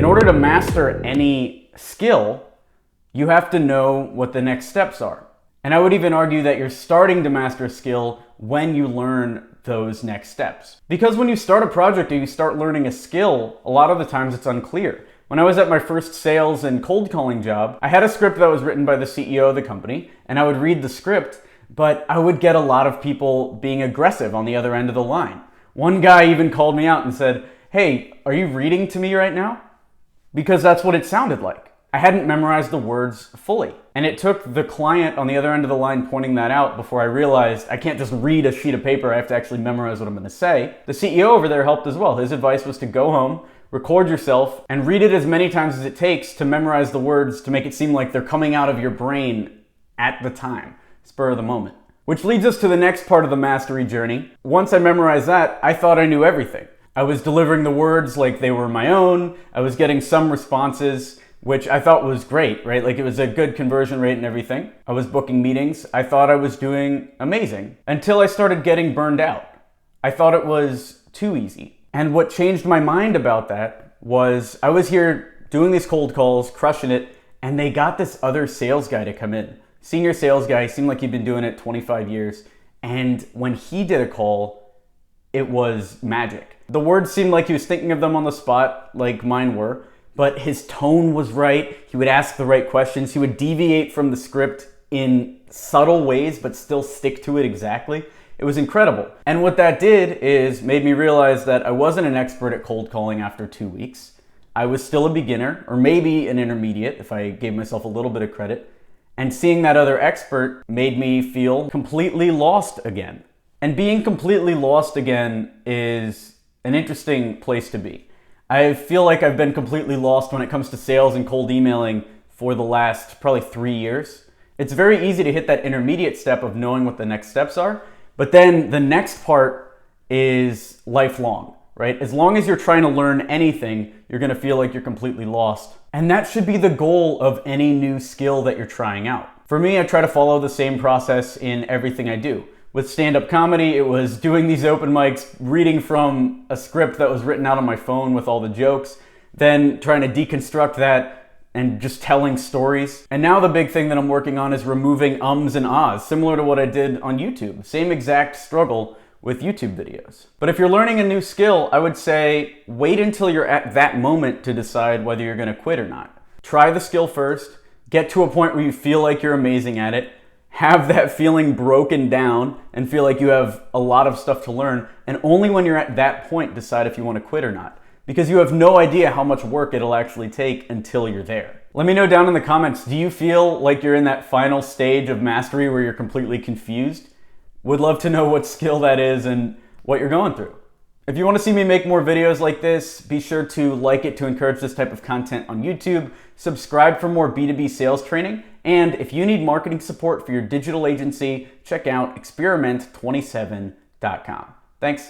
order to master any skill, you have to know what the next steps are. And I would even argue that you're starting to master a skill when you learn those next steps. Because when you start a project or you start learning a skill, a lot of the times it's unclear. When I was at my first sales and cold calling job, I had a script that was written by the CEO of the company, and I would read the script, but I would get a lot of people being aggressive on the other end of the line. One guy even called me out and said, "Hey, are you reading to me right now?" Because that's what it sounded like. I hadn't memorized the words fully. And it took the client on the other end of the line pointing that out before I realized I can't just read a sheet of paper, I have to actually memorize what I'm gonna say. The CEO over there helped as well. His advice was to go home, record yourself, and read it as many times as it takes to memorize the words to make it seem like they're coming out of your brain at the time, spur of the moment. Which leads us to the next part of the mastery journey. Once I memorized that, I thought I knew everything. I was delivering the words like they were my own, I was getting some responses, which I thought was great, right? Like it was a good conversion rate and everything. I was booking meetings. I thought I was doing amazing until I started getting burned out. I thought it was too easy. And what changed my mind about that was I was here doing these cold calls, crushing it, and they got this other sales guy to come in. Senior sales guy, seemed like he'd been doing it 25 years. And when he did a call, it was magic. The words seemed like he was thinking of them on the spot, like mine were. But his tone was right. He would ask the right questions. He would deviate from the script in subtle ways, but still stick to it exactly. It was incredible. And what that did is made me realize that I wasn't an expert at cold calling after 2 weeks. I was still a beginner, or maybe an intermediate, if I gave myself a little bit of credit. And seeing that other expert made me feel completely lost again. And being completely lost again is an interesting place to be. I feel like I've been completely lost when it comes to sales and cold emailing for the last probably 3 years. It's very easy to hit that intermediate step of knowing what the next steps are, but then the next part is lifelong, right? As long as you're trying to learn anything, you're gonna feel like you're completely lost. And that should be the goal of any new skill that you're trying out. For me, I try to follow the same process in everything I do. With stand-up comedy, it was doing these open mics, reading from a script that was written out on my phone with all the jokes, then trying to deconstruct that and just telling stories. And now the big thing that I'm working on is removing ums and ahs, similar to what I did on YouTube. Same exact struggle with YouTube videos. But if you're learning a new skill, I would say wait until you're at that moment to decide whether you're gonna quit or not. Try the skill first, get to a point where you feel like you're amazing at it, have that feeling broken down and feel like you have a lot of stuff to learn, and only when you're at that point decide if you want to quit or not, because you have no idea how much work it'll actually take until you're there. Let me know down in the comments, do you feel like you're in that final stage of mastery where you're completely confused? Would love to know what skill that is and what you're going through. If you want to see me make more videos like this, be sure to like it to encourage this type of content on YouTube, subscribe for more B2B sales training, and if you need marketing support for your digital agency, check out experiment27.com. Thanks.